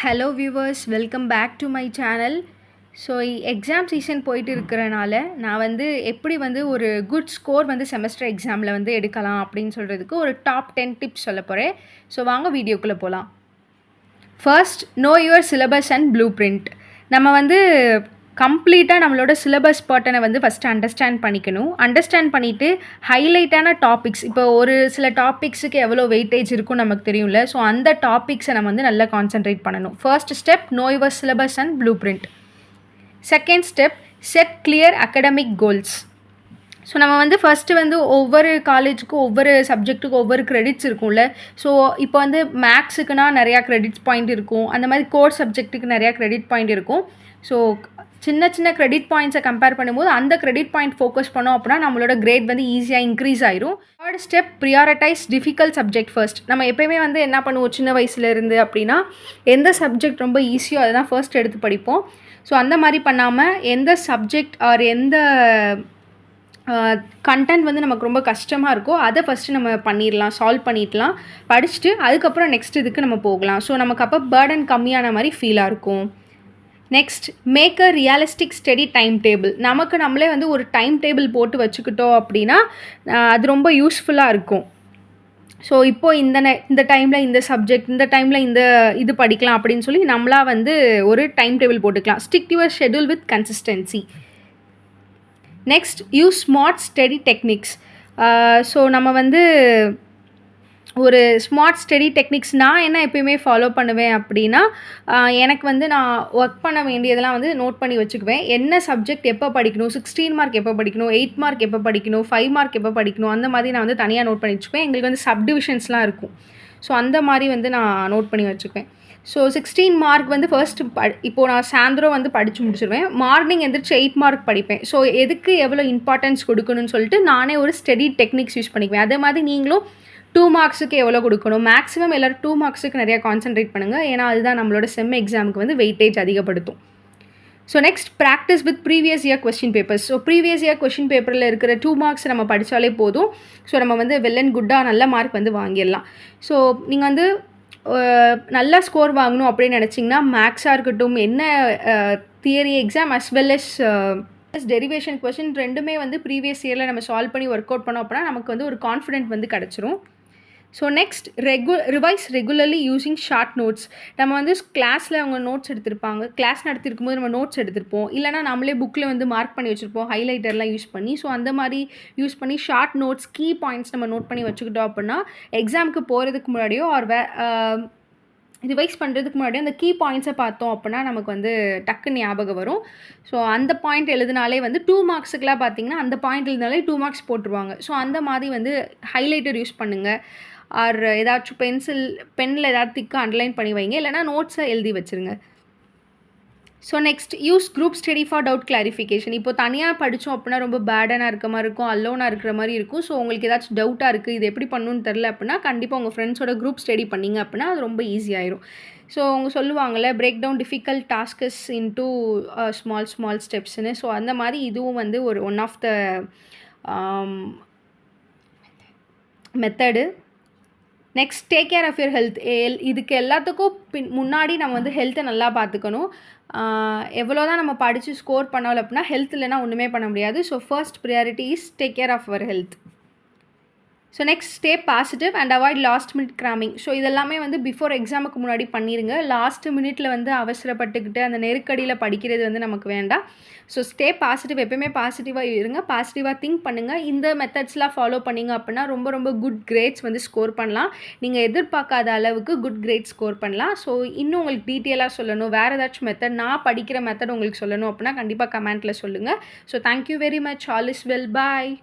Hello viewers, welcome back to my channel. So exam season போயிட்டு இருக்கிறனால நான் வந்து எப்படி வந்து ஒரு குட் ஸ்கோர் வந்து செமஸ்டர் எக்ஸாமில் வந்து எடுக்கலாம் அப்படின்னு சொல்கிறதுக்கு ஒரு டாப் 10 டிப்ஸ் சொல்ல போகிறேன். ஸோ வாங்க வீடியோக்குள்ளே போகலாம். First, no your syllabus and blue print. நம்ம வந்து கம்ப்ளீட்டாக நம்மளோட சிலபஸ் பேட்டர்னை வந்து ஃபஸ்ட்டு அண்டர்ஸ்டாண்ட் பண்ணிக்கணும். அண்டர்ஸ்டாண்ட் பண்ணிவிட்டு ஹைலைட்டான டாபிக்ஸ், இப்போ ஒரு சில டாபிக்ஸுக்கு எவ்வளோ வெயிட்டேஜ் இருக்கும் நமக்கு தெரியும்ல. ஸோ அந்த டாபிக்ஸை நம்ம வந்து நல்லா கான்சென்ட்ரேட் பண்ணணும். First step, no your syllabus and blue print. Second step, set clear academic goals. So நம்ம வந்து ஃபஸ்ட்டு வந்து ஒவ்வொரு காலேஜுக்கும் ஒவ்வொரு சப்ஜெக்ட்டுக்கும் ஒவ்வொரு கிரெடிட்ஸ் இருக்கும்ல. ஸோ இப்போ வந்து மேக்ஸுக்குனா நிறையா கிரெடிட்ஸ் பாயிண்ட் இருக்கும், அந்த மாதிரி கோர் சப்ஜெக்ட்டுக்கு நிறையா கிரெடிட் பாயிண்ட் இருக்கும். ஸோ சின்ன சின்ன கிரெடிட் பாயிண்ட்ஸை கம்பேர் பண்ணும்போது அந்த கிரெடிட் பாயிண்ட் ஃபோக்கஸ் பண்ணோம் அப்படின்னா நம்மளோட கிரேட் வந்து ஈஸியாக இன்க்ரீஸ் ஆயிரும். Third step, prioritise difficult subject first. நம்ம எப்போயுமே வந்து என்ன பண்ணுவோம் சின்ன வயசுலேருந்து அப்படின்னா, எந்த சப்ஜெக்ட் ரொம்ப ஈஸியோ அதை தான் ஃபர்ஸ்ட் எடுத்து படிப்போம். ஸோ அந்த மாதிரி பண்ணாமல் எந்த சப்ஜெக்ட் ஆர் எந்த கண்டென்ட் வந்து நமக்கு ரொம்ப கஷ்டமாக இருக்கோ அதை ஃபஸ்ட்டு நம்ம பண்ணிடலாம், சால்வ் பண்ணிடலாம். படிச்சுட்டு அதுக்கப்புறம் நெக்ஸ்ட் இதுக்கு நம்ம போகலாம். ஸோ நமக்கு அப்போ பேர்டன் கம்மியான மாதிரி ஃபீலாக இருக்கும். Next, make a realistic study time table. நமக்கு நம்மளே வந்து ஒரு டைம் டேபிள் போட்டு வச்சுக்கிட்டோம் அப்படின்னா அது ரொம்ப யூஸ்ஃபுல்லாக இருக்கும். ஸோ இப்போது இந்த டைமில் இந்த சப்ஜெக்ட், இந்த டைமில் இந்த இது படிக்கலாம் அப்படின்னு சொல்லி நம்மளாக வந்து ஒரு டைம் டேபிள் போட்டுக்கலாம். Stick your schedule with consistency. Next, use smart study techniques. So நம்ம வந்து ஒரு ஸ்மார்ட் ஸ்டடி டெக்னிக்ஸ் நான் என்ன எப்பயுமே ஃபாலோ பண்ணுவேன் அப்படின்னா, எனக்கு வந்து நான் ஒர்க் பண்ண வேண்டியதெல்லாம் வந்து நோட் பண்ணி வச்சுக்குவேன். என்ன சப்ஜெக்ட் எப்போ படிக்கணும், 16 மார்க் எப்போ படிக்கணும், 8 மார்க் எப்போ படிக்கணும், 5 மார்க் எப்போ படிக்கணும், அந்த மாதிரி நான் வந்து தனியாக நோட் பண்ணி வச்சுக்குவேன். எங்களுக்கு வந்து சப்டிவிஷன்ஸ்லாம் இருக்கும். ஸோ அந்த மாதிரி வந்து நான் நோட் பண்ணி வச்சுக்குவேன். ஸோ 16 மார்க் வந்து ஃபர்ஸ்ட்டு இப்போது நான் சாயந்தரம் வந்து படித்து முடிச்சிடுவேன். மார்னிங் எந்திரிச்சு 8 மார்க் படிப்பேன். ஸோ எதுக்கு எவ்வளோ இம்பார்ட்டன்ஸ் கொடுக்கணும்னு சொல்லிட்டு நானே ஒரு ஸ்டடி டெக்னிக்ஸ் யூஸ் பண்ணிக்குவேன். அதே மாதிரி நீங்களும் 2 மார்க்ஸுக்கு எவ்வளோ கொடுக்கணும், மேக்ஸிமம் எல்லோரும் 2 மார்க்ஸுக்கு நிறையா கான்சென்ட்ரேட் பண்ணுங்கள். ஏன்னா அதுதான் நம்மளோட செம் எக்ஸாமுக்கு வந்து வெயிட்டேஜ் அதிகப்படுத்தும். So next, practice with previous year question papers. So previous year question பேப்பரில் இருக்கிற 2 மார்க்ஸ் நம்ம படித்தாலே போதும். ஸோ நம்ம வந்து வெல் அண்ட் குட்டாக நல்ல மார்க் வந்து வாங்கிடலாம். ஸோ நீங்கள் வந்து நல்லா ஸ்கோர் வாங்கணும் அப்படின்னு நினச்சிங்கன்னா மேக்ஸாக இருக்கட்டும், என்ன theory exam as well as derivation question ரெண்டுமே வந்து ப்ரீவியஸ் இயரில் நம்ம சால்வ் பண்ணி ஒர்க் அவுட் பண்ணோம் அப்படின்னா நமக்கு வந்து ஒரு கான்ஃபிடென்ட் வந்து கிடச்சிரும். So next, revise regularly using short notes. நம்ம வந்து கிளாஸில் அவங்க நோட்ஸ் எடுத்திருப்பாங்க, கிளாஸ் நடத்திருக்கும் போது நம்ம நோட்ஸ் எடுத்திருப்போம், இல்லைனா நம்மளே புக்கில் வந்து மார்க் பண்ணி வச்சுருப்போம் ஹைலைட்டர்லாம் யூஸ் பண்ணி. ஸோ அந்த மாதிரி யூஸ் பண்ணி ஷார்ட் நோட்ஸ், கீ பாயிண்ட்ஸ் நம்ம நோட் பண்ணி வச்சுக்கிட்டோம் அப்படின்னா எக்ஸாமுக்கு போகிறதுக்கு முன்னாடியோ ஆர் ரிவைஸ் பண்ணுறதுக்கு முன்னாடி அந்த கீ பாயிண்ட்ஸை பார்த்தோம் அப்படின்னா நமக்கு வந்து டக்குன்னு ஞாபகம் வரும். ஸோ அந்த பாயிண்ட் எழுதினாலே வந்து 2 மார்க்ஸுக்கெலாம் பார்த்தீங்கன்னா அந்த பாயிண்ட் எழுதினாலே 2 மார்க்ஸ் போட்டுருவாங்க. ஸோ அந்த மாதிரி வந்து ஹைலைட்டர் யூஸ் பண்ணுங்கள். ஆர் ஏதாச்சும் பென்னில் ஏதாவது திக்காக அண்டர்லைன் பண்ணி வைங்க, இல்லைனா நோட்ஸை எழுதி வச்சுருங்க. So next, use group study for doubt clarification. இப்போ தனியாக படித்தோம் அப்படின்னா ரொம்ப பேர்டனாக இருக்க மாதிரி இருக்கும், அல்லோனாக இருக்கிற மாதிரி இருக்கும். ஸோ உங்களுக்கு ஏதாச்சும் டவுட்டாக இருக்குது, இது எப்படி பண்ணணும்னு தெரில அப்படின்னா கண்டிப்பாக உங்கள் ஃப்ரெண்ட்ஸோட குரூப் ஸ்டடி பண்ணிங்க அப்படின்னா அது ரொம்ப ஈஸியாயிரும். ஸோ அவங்க சொல்லுவாங்கள்ல, break down difficult tasks into small ஸ்டெப்ஸ்னு. ஸோ அந்த மாதிரி இதுவும் வந்து ஒரு one of the method. Next, take care of your health. இதுக்கு எல்லாத்துக்கும் முன்னாடி நம்ம வந்து ஹெல்த்தை நல்லா பார்த்துக்கணும். எவ்வளோ தான் நம்ம படித்து ஸ்கோர் பண்ணாலும் அப்படின்னா ஹெல்த் இல்லைனா ஒன்றுமே பண்ண முடியாது. So first priority is take care of our health. So next, stay positive and avoid last minute cramming. So இதெல்லாமே வந்து பிஃபோர் எக்ஸாமுக்கு முன்னாடி பண்ணிடுங்க. லாஸ்ட் மினிட்ல வந்து அவசரப்பட்டுக்கிட்டு அந்த நெருக்கடியில் படிக்கிறது வந்து நமக்கு வேண்டாம். ஸோ ஸ்டே பாசிட்டிவ், எப்பயுமே பாசிட்டிவாக இருங்க, பாசிட்டிவாக திங்க் பண்ணுங்கள். இந்த மெத்தட்ஸ்லாம் ஃபாலோ பண்ணிங்க அப்படின்னா ரொம்ப ரொம்ப குட் கிரேட்ஸ் வந்து ஸ்கோர் பண்ணலாம். நீங்கள் எதிர்பார்க்காத அளவுக்கு குட் கிரேட் ஸ்கோர் பண்ணலாம். ஸோ இன்னும் உங்களுக்கு டீட்டெயிலாக சொல்லணும், வேறு ஏதாச்சும் மெத்தட், நான் படிக்கிற மெத்தட் உங்களுக்கு சொல்லணும் அப்படின்னா கண்டிப்பாக கமெண்ட்டில் சொல்லுங்கள். So thank you very much. All is well. Bye.